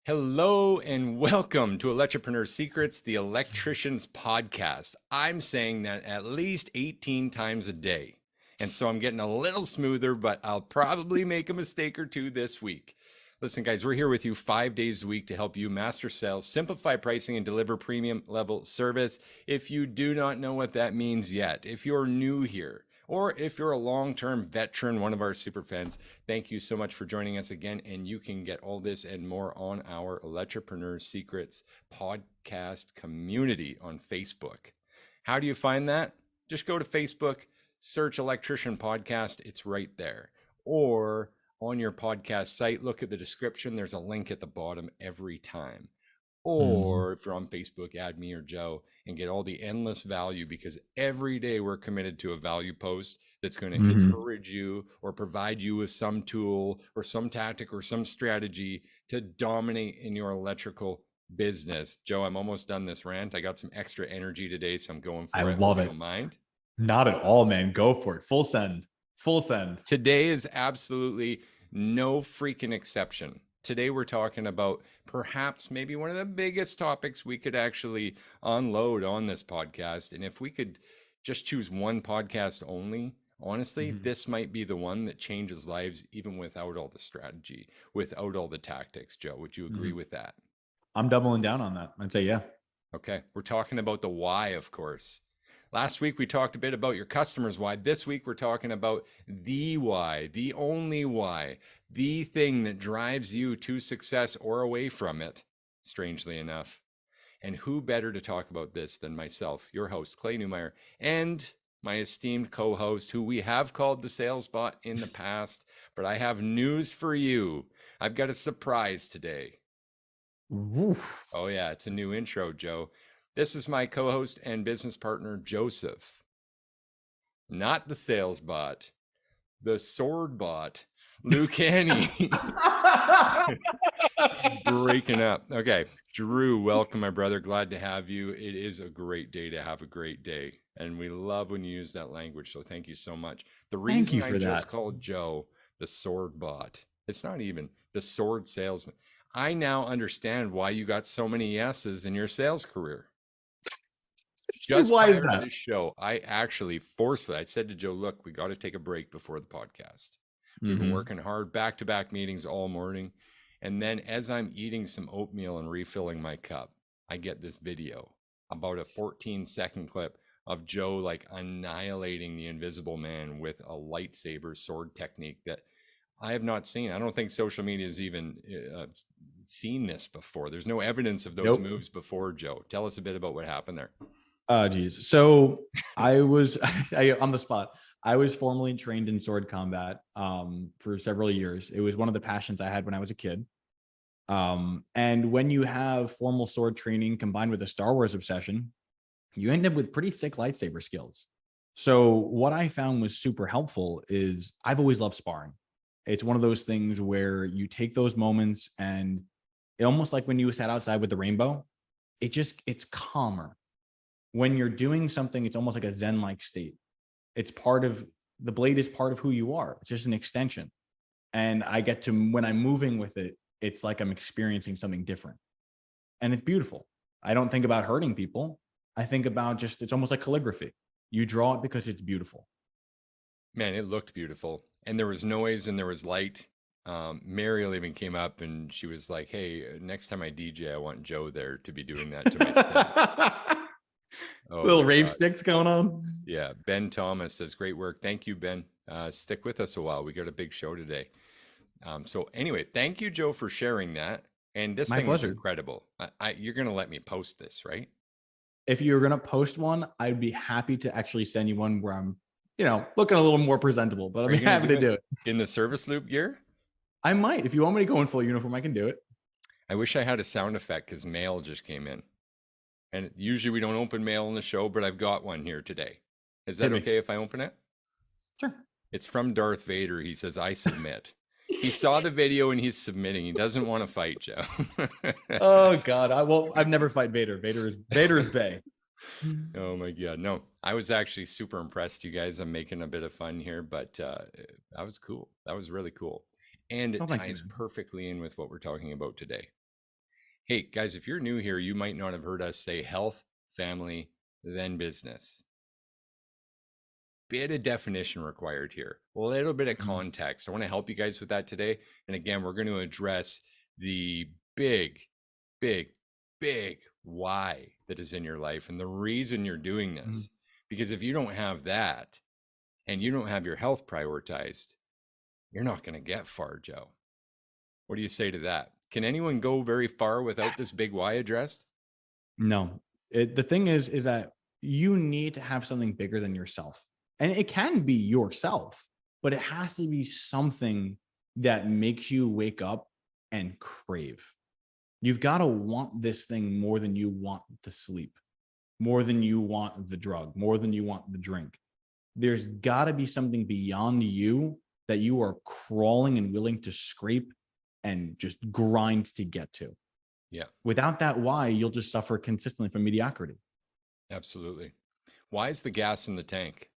Hello and welcome to Electripreneur Secrets, the Electricians podcast. I'm saying that at least 18 times a day. And so I'm getting a little smoother, but I'll probably make a mistake or two this week. Listen, guys, we're here with you 5 days a week to help you master sales, simplify pricing, and deliver premium level service. If you do not know what that means yet, if you're new here, or if you're a long-term veteran, one of our super fans, thank you so much for joining us again. And you can get all this and more on our Electripreneur Secrets podcast community on Facebook. How do you find that? Just go to Facebook, search Electrician Podcast. It's right there. Or on your podcast site, look at the description. There's a link at the bottom every time. Or if you're on Facebook, add me or Joe and get all the endless value, because every day we're committed to a value post that's going to encourage you or provide you with some tool or some tactic or some strategy to dominate in your electrical business. Joe, I'm almost done this rant. I got some extra energy today, so I'm going for it. I love it. Don't mind. Not at all, man. Go for it. Full send. Full send. Today is absolutely no freaking exception. Today we're talking about perhaps maybe one of the biggest topics we could actually unload on this podcast. And if we could just choose one podcast only, honestly, this might be the one that changes lives even without all the strategy, without all the tactics. Joe, would you agree with that? I'm doubling down on that. I'd say, yeah. Okay. We're talking about the why, of course. Last week, we talked a bit about your customers' why. This week, we're talking about the why, the only why, the thing that drives you to success or away from it, strangely enough. And who better to talk about this than myself, your host, Clay Newmeyer, and my esteemed co-host, who we have called the Sales Bot in the past, but I have news for you. I've got a surprise today. Oof. Oh yeah, it's a new intro, Joe. This is my co-host and business partner, Joseph. Not the sales bot, the sword bot, Luke Haney. Breaking up. Okay, Drew, welcome, my brother. Glad to have you. It is a great day to have a great day. And we love when you use that language, so thank you so much. The reason I just called Joe the sword bot, it's not even the sword salesman. I now understand why you got so many yeses in your sales career. Just why prior is that? to this show, I actually forcefully, I said to Joe, look, we got to take a break before the podcast. We've been working hard, back-to-back meetings all morning. And then as I'm eating some oatmeal and refilling my cup, I get this video, about a 14-second clip of Joe like annihilating the Invisible Man with a lightsaber sword technique that I have not seen. I don't think social media has even seen this before. There's no evidence of those moves before, Joe. Tell us a bit about what happened there. Geez. So I was on the spot. I was formally trained in sword combat for several years. It was one of the passions I had when I was a kid. And when you have formal sword training combined with a Star Wars obsession, you end up with pretty sick lightsaber skills. So what I found was super helpful is I've always loved sparring. It's one of those things where you take those moments and it almost like when you sat outside with the rainbow, it's calmer. When you're doing something, it's almost like a Zen-like state. It's part of the blade is part of who you are. It's just an extension. And I get to, when I'm moving with it, it's like I'm experiencing something different. And it's beautiful. I don't think about hurting people. I think about just, it's almost like calligraphy. You draw it because it's beautiful. Man, it looked beautiful. And there was noise and there was light. Mariel even came up and she was like, hey, next time I DJ, I want Joe there to be doing that to my set. Little rave sticks going on. Yeah. Ben Thomas says, great work. Thank you, Ben. Stick with us a while. We got a big show today. So anyway, thank you, Joe, for sharing that. And this thing was incredible. You're going to let me post this, right? If you're going to post one, I'd be happy to actually send you one where I'm, looking a little more presentable, but I'm happy to do it. In the service loop gear? I might. If you want me to go in full uniform, I can do it. I wish I had a sound effect because mail just came in. And usually we don't open mail in the show, but I've got one here today. Is that okay if I open it? Sure. It's from Darth Vader. He says, I submit. He saw the video and he's submitting. He doesn't want to fight, Joe. Oh, God. I've never fight Vader. Vader's Bay. Oh, my God. No, I was actually super impressed, you guys. I'm making a bit of fun here, but that was cool. That was really cool. And it ties perfectly in with what we're talking about today. Hey, guys, if you're new here, you might not have heard us say health, family, then business. Bit of definition required here, a little bit of Mhm. context. I want to help you guys with that today. And again, we're going to address the big, big, big why that is in your life and the reason you're doing Mhm. this. Because if you don't have that and you don't have your health prioritized, you're not going to get far, Joe. What do you say to that? Can anyone go very far without this big why addressed? No, the thing is that you need to have something bigger than yourself, and it can be yourself, but it has to be something that makes you wake up and crave. You've got to want this thing more than you want to sleep, more than you want the drug, more than you want the drink. There's got to be something beyond you that you are crawling and willing to scrape and just grind to get to. Yeah, Without that why, you'll just suffer consistently from mediocrity absolutely. Why is the gas in the tank?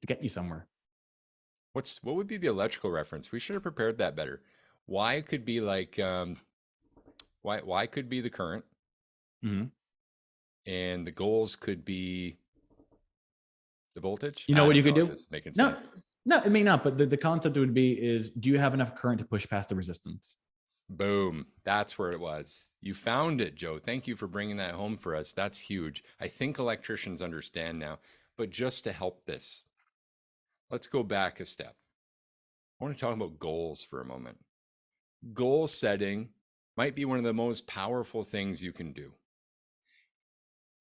to get you somewhere. What would be the electrical reference? We should have prepared that better. Why could be like why could be the current, Mhm. and the goals could be the voltage. You know I what you don't could know if do? this is making No, sense. no, it may not, but the concept would be is do you have enough current to push past the resistance? Boom. That's where it was. You found it, Joe. Thank you for bringing that home for us. That's huge. I think electricians understand now. But just to help this, let's go back a step. I want to talk about goals for a moment. Goal setting might be one of the most powerful things you can do.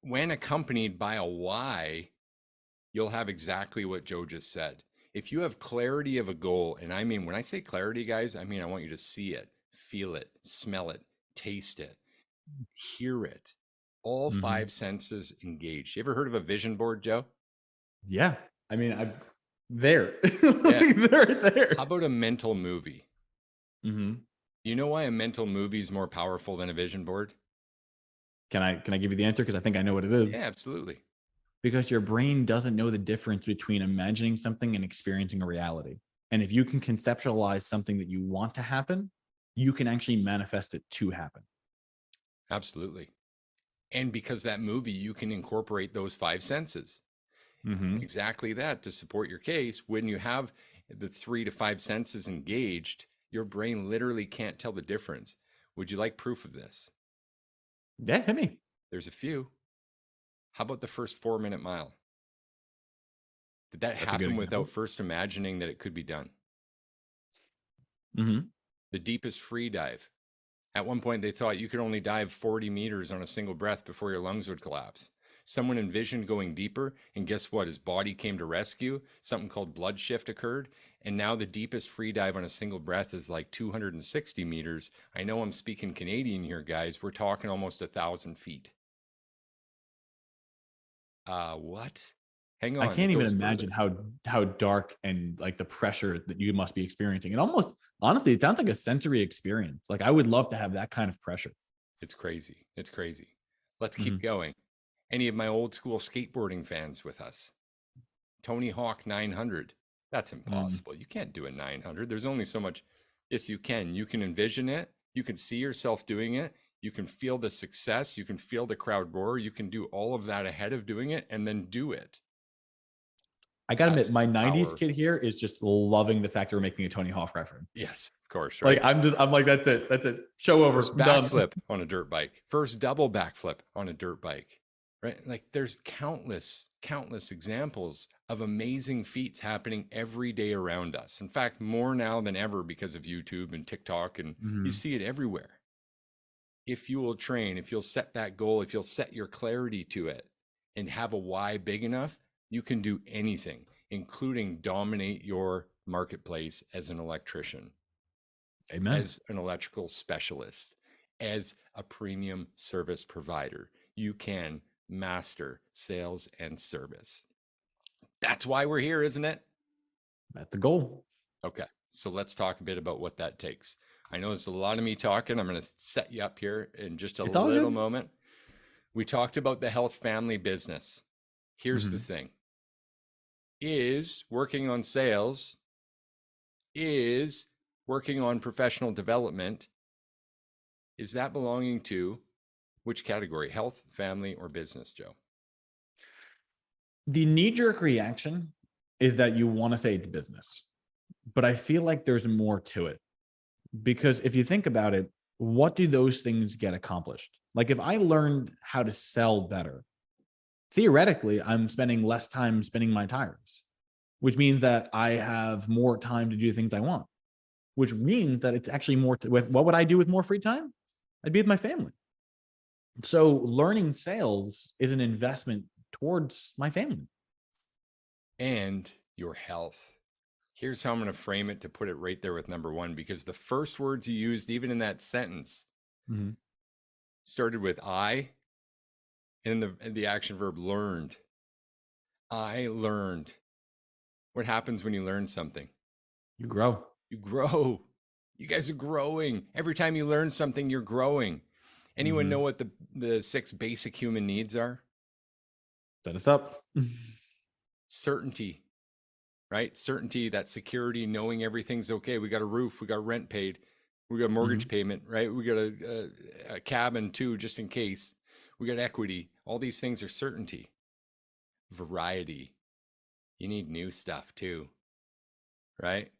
When accompanied by a why, you'll have exactly what Joe just said. If you have clarity of a goal, and I mean, when I say clarity, guys, I mean, I want you to see it, feel it, smell it, taste it, hear it, all Mhm. five senses engaged. You ever heard of a vision board, Joe? Yeah. I mean, I'm there. Yeah. Like, they're How there. about a mental movie? Mhm. You know why a mental movie is more powerful than a vision board? Can I give you the answer? Because I think I know what it Yeah, is. absolutely. Because your brain doesn't know the difference between imagining something and experiencing a reality. And if you can conceptualize something that you want to happen, you can actually manifest it to happen. Absolutely. And because that movie, you can incorporate those five senses. Mhm. Exactly that to support your case. When you have the three to five senses engaged, your brain literally can't tell the difference. Would you like proof of this? Yeah, hit me. There's a few. How about the first 4 minute mile? Did that That's a good happen without example. first imagining that it could be done? Mhm. The deepest free dive. At one point, they thought you could only dive 40 meters on a single breath before your lungs would collapse. Someone envisioned going deeper, and guess what? His body came to rescue. Something called blood shift occurred, and now the deepest free dive on a single breath is like 260 meters. I know I'm speaking Canadian here, guys. We're talking almost 1,000 feet. What? Hang I on, it can't even goes imagine further. how dark and like the pressure that you must be experiencing. And almost honestly, it sounds like a sensory experience. Like I would love to have that kind of pressure. It's crazy. It's crazy. Let's keep Mhm. going. Any of my old school skateboarding fans with us? Tony Hawk 900. That's Mhm. impossible. You can't do a 900. There's only so much. Yes, you can. You can envision it. You can see yourself doing it. You can feel the success. You can feel the crowd roar. You can do all of that ahead of doing it and then do it. I gotta admit, That's my the '90s power. kid here is just loving the fact that we're making a Tony Hawk reference. Yes, of course, Like right? I'm like, that's it. That's it. Show over. First I'm done. backflip on a dirt bike, first double backflip on a dirt bike, right? Like there's countless, countless examples of amazing feats happening every day around us. In fact, more now than ever because of YouTube and TikTok, and you Mhm. see it everywhere. If you will train, if you'll set that goal, if you'll set your clarity to it and have a why big enough, you can do anything, including dominate your marketplace as an electrician, Amen. as an electrical specialist, as a premium service provider. You can master sales and service. That's why we're here, isn't it? That's the goal. Okay, so let's talk a bit about what that takes. I know there's a lot of me talking. I'm going to set you up here in just a It's all little good. moment. We talked about the health family business. Here's the Mhm. thing: is working on sales, is working on professional development, Is that belonging to which category? Health, family, or business, Joe? The knee-jerk reaction is that you want to say it's business, but I feel like there's more to it. Because if you think about it, what do those things get accomplished? Like if I learned how to sell better, theoretically, I'm spending less time spinning my tires, which means that I have more time to do things I want, which means that it's actually more with what would I do with more free time? I'd be with my family. So learning sales is an investment towards my family. And your health. Here's how I'm going to frame it to put it right there with number one, because the first words you used, even in that sentence, started with I, and the action verb learned. I learned. What happens when you learn something? You grow. You grow. You guys are growing. Every time you learn something, you're growing. Anyone know what the 6 basic human needs are? Set us up. Certainty, right? Certainty, that security, knowing everything's okay. We got a roof, we got rent paid, we got a mortgage payment, right? We got a cabin too, just in case. We got equity. All these things are certainty. Variety. You need new stuff too, right?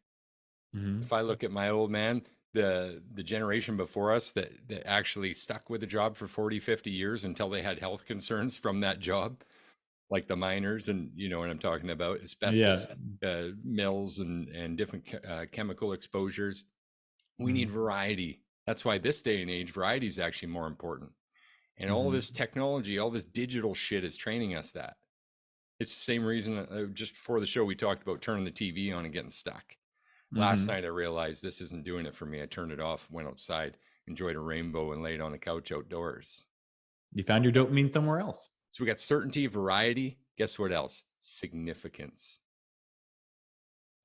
If I look at my old man, the generation before us that actually stuck with a job for 40, 50 years until they had health concerns from that job, like the miners, and you know what I'm talking about, asbestos mills and different chemical exposures. We need variety. That's why this day and age, variety is actually more important. And all this technology, all this digital shit is training us that. It's the same reason just before the show, we talked about turning the TV on and getting stuck. Last night, I realized this isn't doing it for me. I turned it off, went outside, enjoyed a rainbow, and laid on the couch outdoors. You found your dopamine somewhere else. So we got certainty, variety. Guess what else? Significance.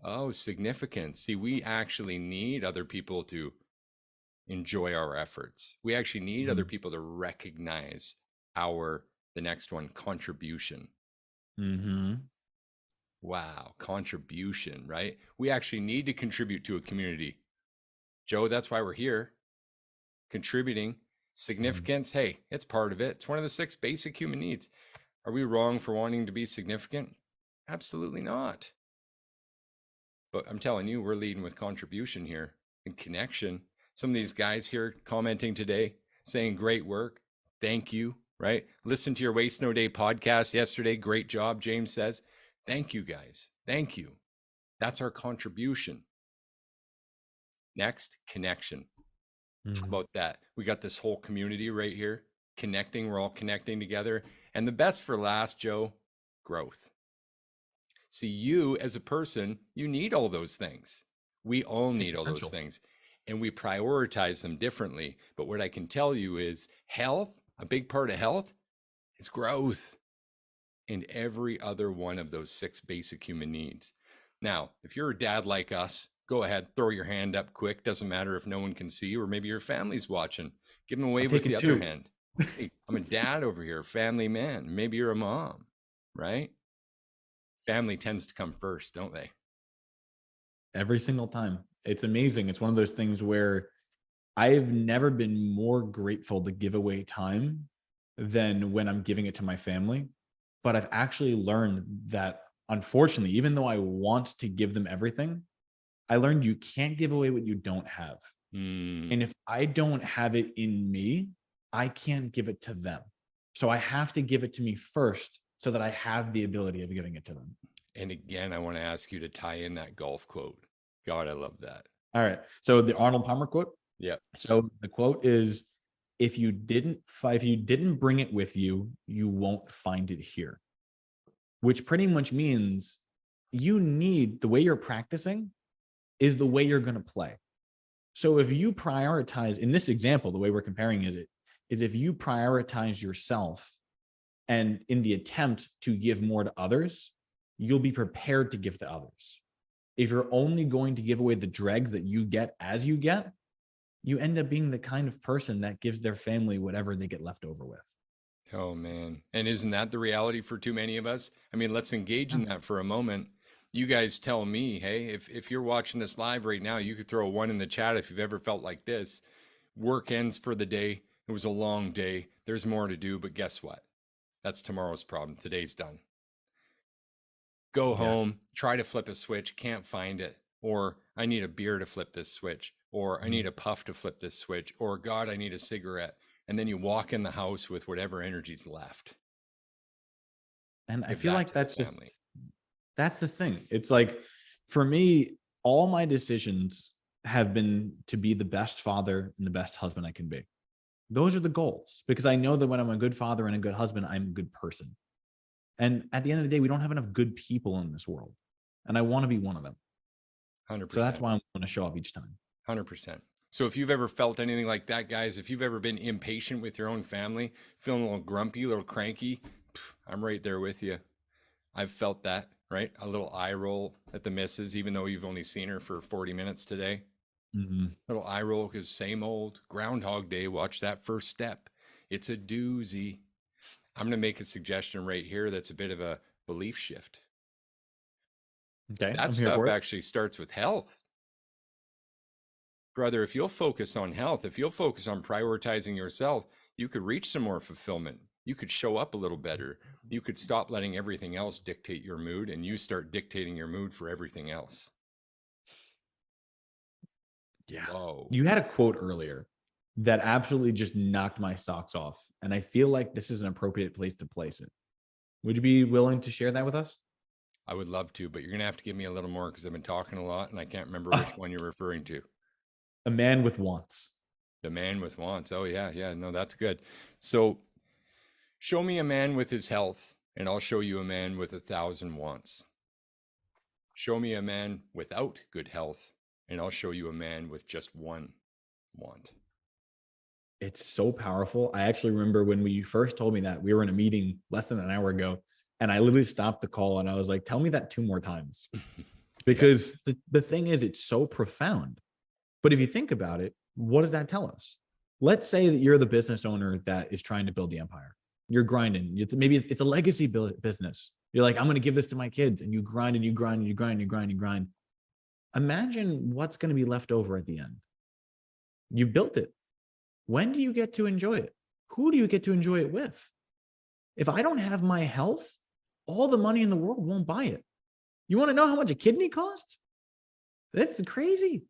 Oh, significance. See, we actually need other people to enjoy our efforts. We actually need other people to recognize the next one, contribution. Wow, contribution, right? We actually need to contribute to a community. Joe, that's why we're here. Contributing. Significance, hey, it's part of it. It's one of the 6 basic human needs. Are we wrong for wanting to be significant? Absolutely not. But I'm telling you, we're leading with contribution here and connection. Some of these guys here commenting today, saying great work. Thank you, right? Listen to your Waste No Day podcast yesterday. Great job, James says. Thank you, guys. Thank you. That's our contribution. Next, connection. How about that? We got this whole community right here connecting. We're all connecting together. And the best for last, Joe, growth. See, you as a person, you need all those things. We all need all those things. And we prioritize them differently. But what I can tell you is health, a big part of health is growth. And every other one of those 6 basic human needs. Now, if you're a dad like us, go ahead, throw your hand up quick. Doesn't matter if no one can see you, or maybe your family's watching. Give them away with the other hand. Hey, I'm a dad over here, family man. Maybe you're a mom, right? Family tends to come first, don't they? Every single time. It's amazing. It's one of those things where I've never been more grateful to give away time than when I'm giving it to my family. But I've actually learned that, unfortunately, even though I want to give them everything, I learned you can't give away what you don't have. And if I don't have it in me, I can't give it to them. So I have to give it to me first so that I have the ability of giving it to them. And again, I want to ask you to tie in that golf quote. God, I love that. All right. So the Arnold Palmer quote. Yeah. So the quote is, if you didn't bring it with you, you won't find it here. Which pretty much means you need, the way you're practicing is the way you're going to play. So if you prioritize, in this example, the way we're comparing is if you prioritize yourself and in the attempt to give more to others, you'll be prepared to give to others. If you're only going to give away the dregs that you get as you get, you end up being the kind of person that gives their family whatever they get left over with. Oh, man. And isn't that the reality for too many of us? I mean, let's engage in that for a moment. You guys tell me, hey, if you're watching this live right now, you could throw a 1 in the chat if you've ever felt like this. Work ends for the day. It was a long day. There's more to do, but guess what? That's tomorrow's problem. Today's done. Go Yeah. home, try to flip a switch, can't find it. Or I need a beer to flip this switch. Or I need a puff to flip this switch. Or God, I need a cigarette. And then you walk in the house with whatever energy's left. And I Give feel that like to the family. that's the thing. It's like, for me, all my decisions have been to be the best father and the best husband I can be. Those are the goals, because I know that when I'm a good father and a good husband, I'm a good person. And at the end of the day, we don't have enough good people in this world. And I want to be one of them. So that's 100%. why I'm going to show up each time. 100%. So if you've ever felt anything like that, guys, if you've ever been impatient with your own family, feeling a little grumpy, a little cranky, I'm right there with you. I've felt that, right? A little eye roll at the missus, even though you've only seen her for 40 minutes today. Little eye roll because same old Groundhog Day. Watch that first step. It's a doozy. I'm going to make a suggestion right here that's a bit of a belief shift. Okay. That I'm here stuff for it. actually starts with health. Brother, if you'll focus on health, if you'll focus on prioritizing yourself, you could reach some more fulfillment. You could show up a little better. You could stop letting everything else dictate your mood, and you start dictating your mood for everything else. Yeah. Whoa. You had a quote earlier that absolutely just knocked my socks off. And I feel like this is an appropriate place to place it. Would you be willing to share that with us? I would love to, but you're going to have to give me a little more because I've been talking a lot and I can't remember which one you're referring to. A man with wants. The man with wants. Oh, yeah. Yeah. No, that's good. So show me a man with his health, and I'll show you a man with 1,000 wants. Show me a man without good health, and I'll show you a man with just one want. It's so powerful. I actually remember when you first told me that, we were in a meeting less than an hour ago, and I literally stopped the call and I was like, tell me that 2 more times. Because the thing is, it's so profound. But if you think about it, what does that tell us? Let's say that you're the business owner that is trying to build the empire. You're grinding. Maybe it's a legacy business. You're like, I'm going to give this to my kids, and you grind and you grind and you grind and you grind and you grind. Imagine what's going to be left over at the end. You've built it. When do you get to enjoy it? Who do you get to enjoy it with? If I don't have my health, all the money in the world won't buy it. You want to know how much a kidney costs? That's crazy.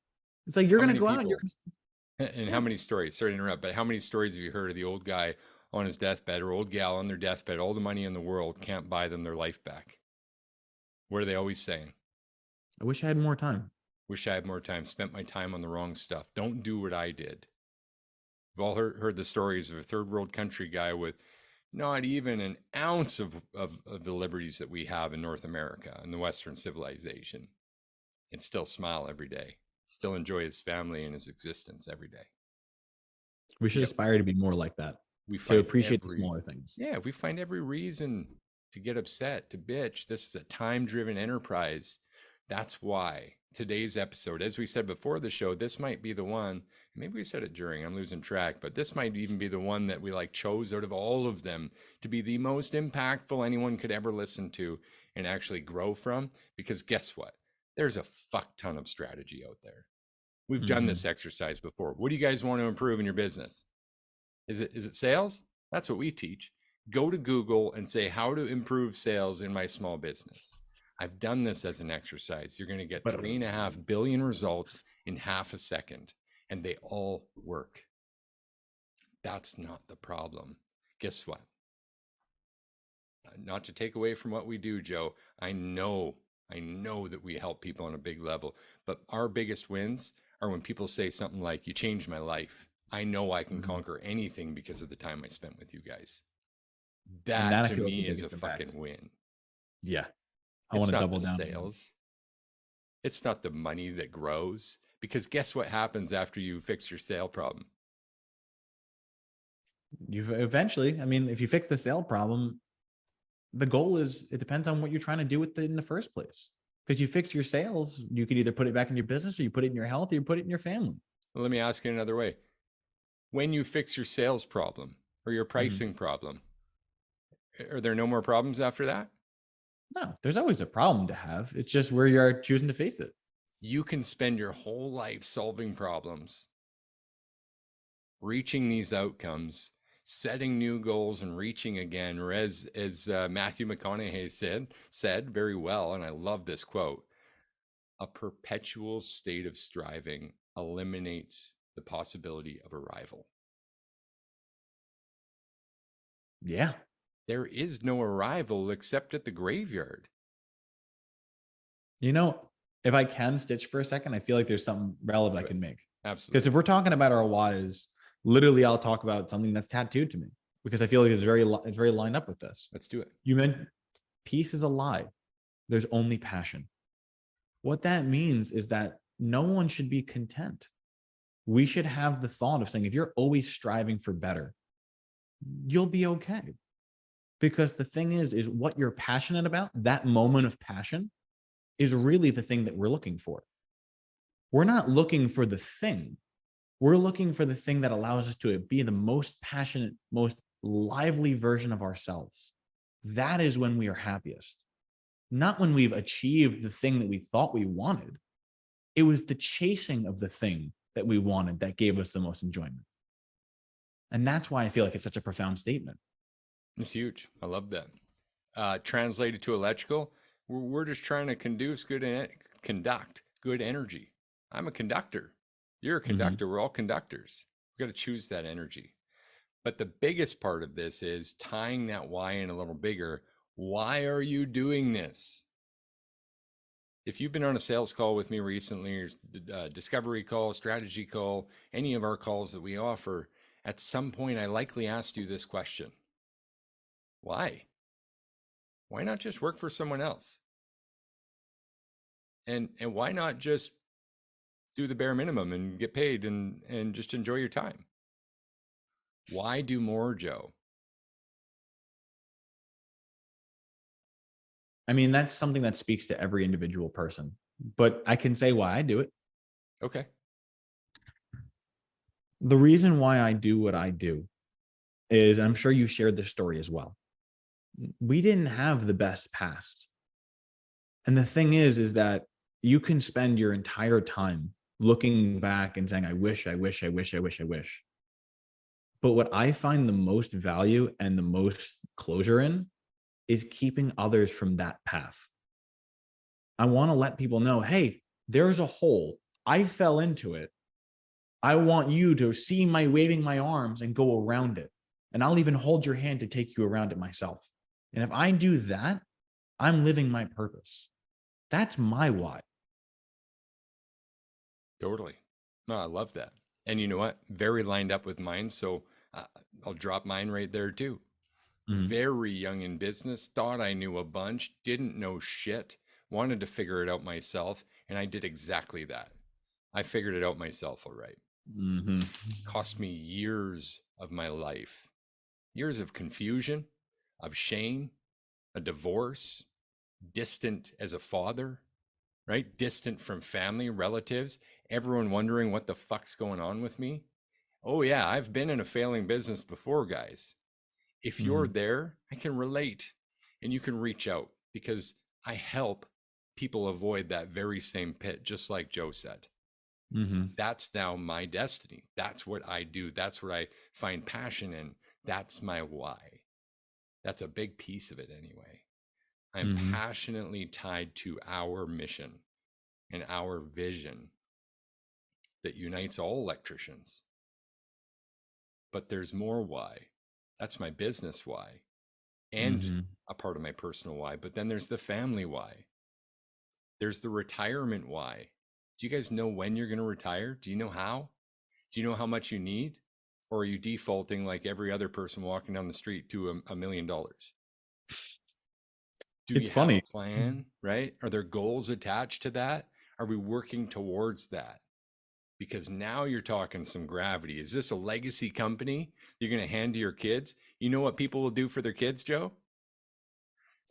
It's like you're going to go out and you're going to... And how many stories, sorry to interrupt, but how many stories have you heard of the old guy on his deathbed or old gal on their deathbed? All the money in the world can't buy them their life back. What are they always saying? I wish I had more time. Wish I had more time. Spent my time on the wrong stuff. Don't do what I did. We've all heard the stories of a third world country guy with not even an ounce of the liberties that we have in North America and the Western civilization, and still smile every day, still enjoy his family and his existence every day. We should aspire to be more like that. We to appreciate the smaller things. Yeah, we find every reason to get upset, to bitch. This is a time-driven enterprise. That's why today's episode, as we said before the show, this might be the one, maybe we said it during, I'm losing track, but this might even be the one that we chose out of all of them to be the most impactful anyone could ever listen to and actually grow from. Because guess what? There's a fuck ton of strategy out there. We've done this exercise before. What do you guys want to improve in your business? Is it sales? That's what we teach. Go to Google and say, how to improve sales in my small business. I've done this as an exercise. You're going to get 3.5 billion results in half a second, and they all work. That's not the problem. Guess what? Not to take away from what we do, Joe. I know that we help people on a big level, but our biggest wins are when people say something like, you changed my life. I know I can conquer anything because of the time I spent with you guys. That to me is a fucking win. Yeah. I want to double down. Sales. It's not the money that grows, because guess what happens after you fix your sale problem? You've eventually, if you fix the sale problem, the goal is, it depends on what you're trying to do with it in the first place. Because you fix your sales, you could either put it back in your business, or you put it in your health, or you put it in your family. Well, let me ask you another way. When you fix your sales problem or your pricing problem, are there no more problems after that? No, there's always a problem to have. It's just where you're choosing to face it. You can spend your whole life solving problems reaching these outcomes, setting new goals and reaching again, or as Matthew McConaughey said very well, and I love this quote: a perpetual state of striving eliminates the possibility of arrival. Yeah. There is no arrival except at the graveyard. You know, if I can stitch for a second, I feel like there's something relevant I can make. Absolutely. Because if we're talking about our whys, literally, I'll talk about something that's tattooed to me because I feel like it's very lined up with this. Let's do it. You meant peace is a lie. There's only passion. What that means is that no one should be content. We should have the thought of saying, if you're always striving for better, you'll be okay. Because the thing is what you're passionate about, that moment of passion, is really the thing that we're looking for. We're not looking for the thing. We're looking for the thing that allows us to be the most passionate, most lively version of ourselves. That is when we are happiest. Not when we've achieved the thing that we thought we wanted. It was the chasing of the thing that we wanted that gave us the most enjoyment. And that's why I feel like it's such a profound statement. It's huge. I love that. Translated to electrical, we're just trying to conduct good energy. I'm a conductor. You're a conductor. We're all conductors. We've got to choose that energy. But the biggest part of this is tying that why in a little bigger. Why are you doing this? If you've been on a sales call with me recently, or discovery call, strategy call, any of our calls that we offer, at some point I likely asked you this question. Why? Why not just work for someone else? And why not just do the bare minimum and get paid and just enjoy your time? Why do more, Joe? I mean, that's something that speaks to every individual person, but I can say why I do it. Okay. The reason why I do what I do is, I'm sure you shared this story as well. We didn't have the best past. And the thing is that you can spend your entire time looking back and saying, I wish. But what I find the most value and the most closure in is keeping others from that path. I want to let people know, hey, there's a hole. I fell into it. I want you to see my waving my arms and go around it. And I'll even hold your hand to take you around it myself. And if I do that, I'm living my purpose. That's my why. Totally. No, I love that. And you know what? Very lined up with mine. So I'll drop mine right there too. Very young in business, thought I knew a bunch, didn't know shit, wanted to figure it out myself. And I did exactly that. I figured it out myself, all right. Cost me years of my life, years of confusion, of shame, a divorce, distant as a father, right? Distant from family, relatives, everyone wondering what the fuck's going on with me. Oh yeah, I've been in a failing business before, guys. If you're there, I can relate, and you can reach out, because I help people avoid that very same pit, just like Joe said. That's now my destiny. That's what I do. That's what I find passion in. That's my why. That's a big piece of it anyway. I'm passionately tied to our mission and our vision that unites all electricians. But there's more why. That's my business why, and a part of my personal why. But then there's the family why. There's the retirement why. Do you guys know when you're going to retire? Do you know how? Do you know how much you need? Or are you defaulting like every other person walking down the street to $1 million? Do It's you have funny. a plan, right? Are there goals attached to that? Are we working towards that? Because now you're talking some gravity. Is this a legacy company you're going to hand to your kids? You know what people will do for their kids, Joe?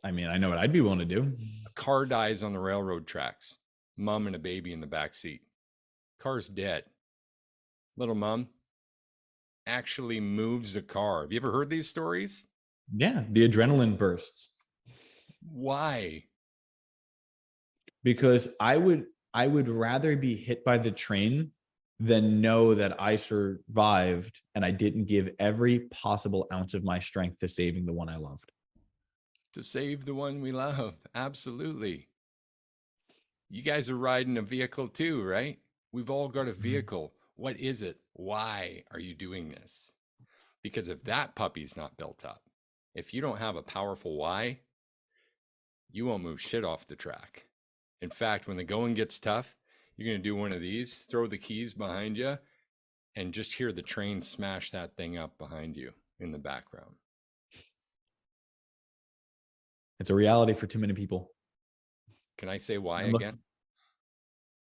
I mean, I know what I'd be willing to do. A car dies on the railroad tracks. Mom and a baby in the back seat. Car's dead. Little mom actually moves the car. Have you ever heard these stories? Yeah, the adrenaline bursts. Why? Because I would rather be hit by the train than know that I survived and I didn't give every possible ounce of my strength to saving the one I loved. To save the one we love. Absolutely. You guys are riding a vehicle too, right? We've all got a vehicle. What is it? Why are you doing this? Because if that puppy's not built up, if you don't have a powerful why, you won't move shit off the track. In fact, when the going gets tough, you're going to do one of these, throw the keys behind you, and just hear the train smash that thing up behind you in the background. It's a reality for too many people. Can I say why again?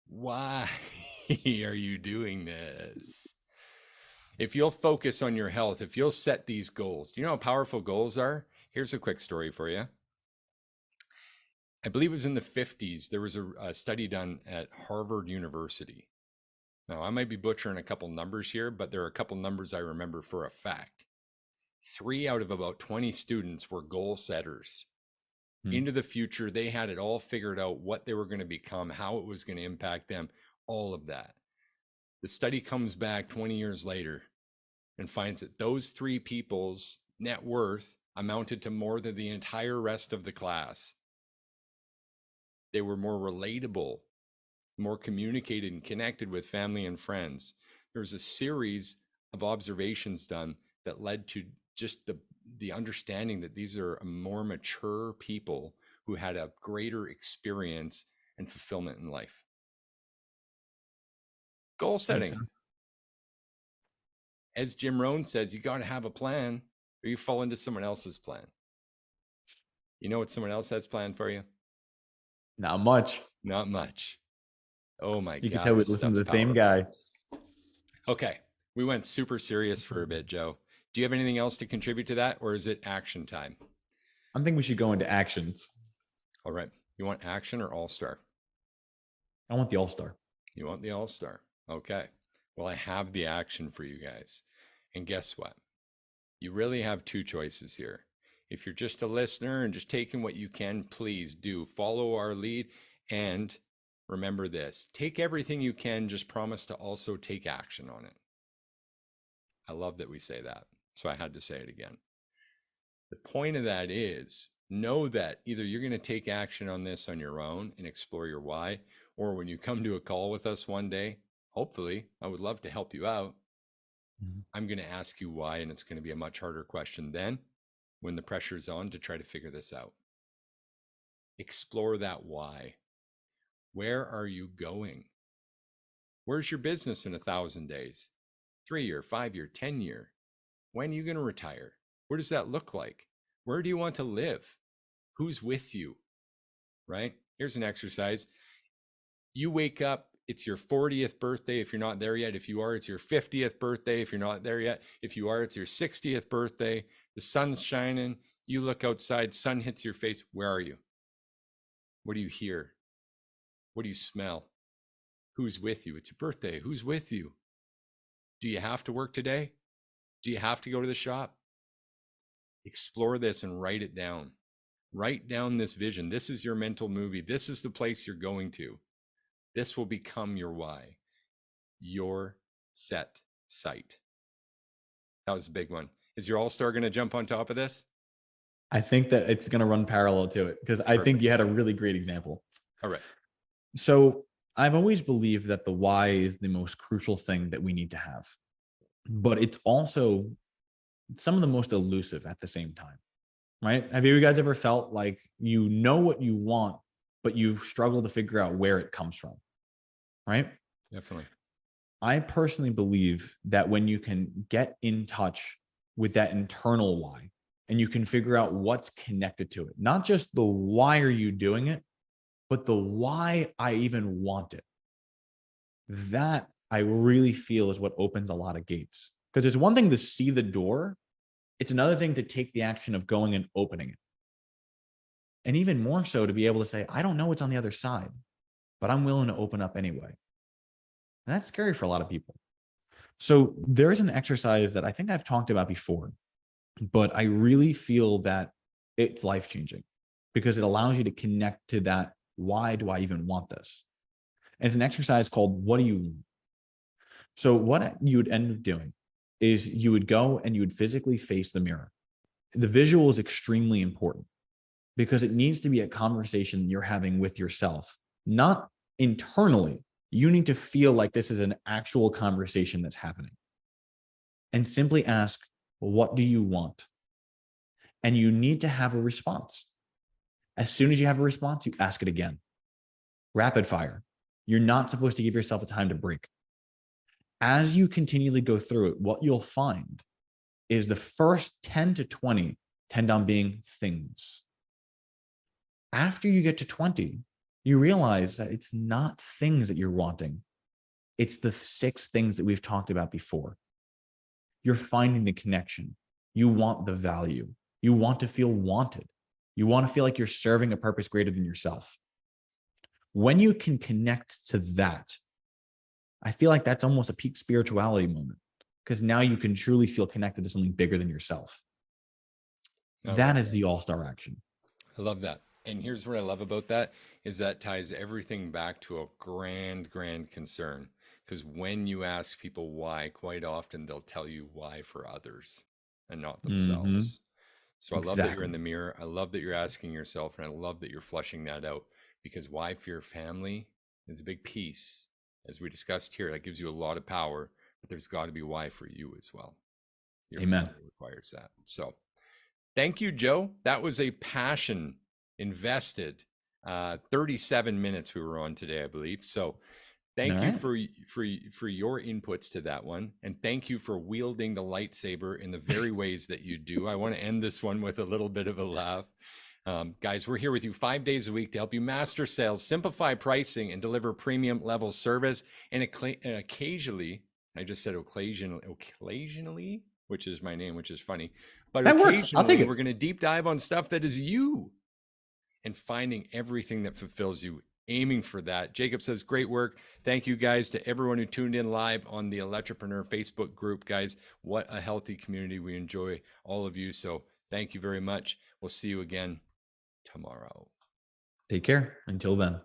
Why are you doing this? If you'll focus on your health, if you'll set these goals, do you know how powerful goals are? Here's a quick story for you. I believe it was in the 50s. There was a study done at Harvard University. Now, I might be butchering a couple numbers here, but there are a couple numbers I remember for a fact. 3 out of about 20 students were goal setters. Into the future, they had it all figured out, what they were going to become, how it was going to impact them, all of that. The study comes back 20 years later and finds that those 3 people's net worth amounted to more than the entire rest of the class. They were more relatable, more communicated and connected with family and friends. There was a series of observations done that led to just the understanding that these are more mature people who had a greater experience and fulfillment in life. Goal setting. As Jim Rohn says, you got to have a plan or you fall into someone else's plan. You know what someone else has planned for you? Not much. Not much. Oh my God. You can tell we listen to the same guy. Okay. We went super serious for a bit, Joe. Do you have anything else to contribute to that, or is it action time? I think we should go into actions. All right. You want action or all-star? I want the all-star. You want the all-star? Okay. Well, I have the action for you guys. And guess what? You really have 2 choices here. If you're just a listener and just taking what you can, please do follow our lead. And remember this, take everything you can, just promise to also take action on it. I love that we say that. So I had to say it again. The point of that is, know that either you're going to take action on this on your own and explore your why, or when you come to a call with us one day, hopefully, I would love to help you out. I'm going to ask you why, and it's going to be a much harder question then when the pressure is on to try to figure this out. Explore that why. Where are you going? Where's your business in 1,000 days? 3-year, 5-year, 10-year? When are you going to retire? What does that look like? Where do you want to live? Who's with you? Right? Here's an exercise. You wake up, it's your 40th birthday if you're not there yet. If you are, it's your 50th birthday if you're not there yet. If you are, it's your 60th birthday. The sun's shining. You look outside, sun hits your face. Where are you? What do you hear? What do you smell? Who's with you? It's your birthday. Who's with you? Do you have to work today? Do you have to go to the shop? Explore this and write it down. Write down this vision. This is your mental movie. This is the place you're going to. This will become your why, your set sight. That was a big one. Is your all-star going to jump on top of this? I think that it's going to run parallel to it because I think you had a really great example. All right. So I've always believed that the why is the most crucial thing that we need to have, but it's also some of the most elusive at the same time, right? Have you guys ever felt like you know what you want, but you struggle to figure out where it comes from, right? Definitely. I personally believe that when you can get in touch with that internal why and you can figure out what's connected to it, not just the why are you doing it, but the why I even want it. That I really feel is what opens a lot of gates. Because it's one thing to see the door. It's another thing to take the action of going and opening it. And even more so to be able to say, I don't know what's on the other side, but I'm willing to open up anyway. And that's scary for a lot of people. So there is an exercise that I think I've talked about before, but I really feel that it's life-changing because it allows you to connect to that. Why do I even want this? And it's an exercise called, what do you want? So what you would end up doing is you would go and you would physically face the mirror. The visual is extremely important because it needs to be a conversation you're having with yourself, not internally. You need to feel like this is an actual conversation that's happening. And simply ask, what do you want? And you need to have a response. As soon as you have a response, you ask it again. Rapid fire. You're not supposed to give yourself a time to break. As you continually go through it, what you'll find is the first 10 to 20 tend on being things. After you get to 20, you realize that it's not things that you're wanting. It's the 6 things that we've talked about before. You're finding the connection. You want the value. You want to feel wanted. You want to feel like you're serving a purpose greater than yourself. When you can connect to that, I feel like that's almost a peak spirituality moment because now you can truly feel connected to something bigger than yourself. That is the all-star action. I love that. And here's what I love about that is that ties everything back to a grand concern. Because when you ask people why, quite often they'll tell you why for others and not themselves. So I love that you're in the mirror. I love that you're asking yourself, and I love that you're flushing that out, because why for your family is a big piece. As we discussed here, that gives you a lot of power, but there's got to be why for you as well. Your Amen. family requires that. So thank you, Joe. That was a passion invested 37 minutes we were on today, I believe. So thank you for your inputs to that one. And thank you for wielding the lightsaber in the very ways that you do. I want to end this one with a little bit of a laugh. Guys, we're here with you 5 days a week to help you master sales, simplify pricing, and deliver premium level service. And occasionally, I just said occasionally, which is my name, which is funny. But that works. I'll take it. We're going to deep dive on stuff that is you and finding everything that fulfills you, aiming for that. Jacob says, great work. Thank you guys to everyone who tuned in live on the Electripreneur Facebook group. Guys, what a healthy community. We enjoy all of you. So thank you very much. We'll see you again tomorrow. Take care. Until then.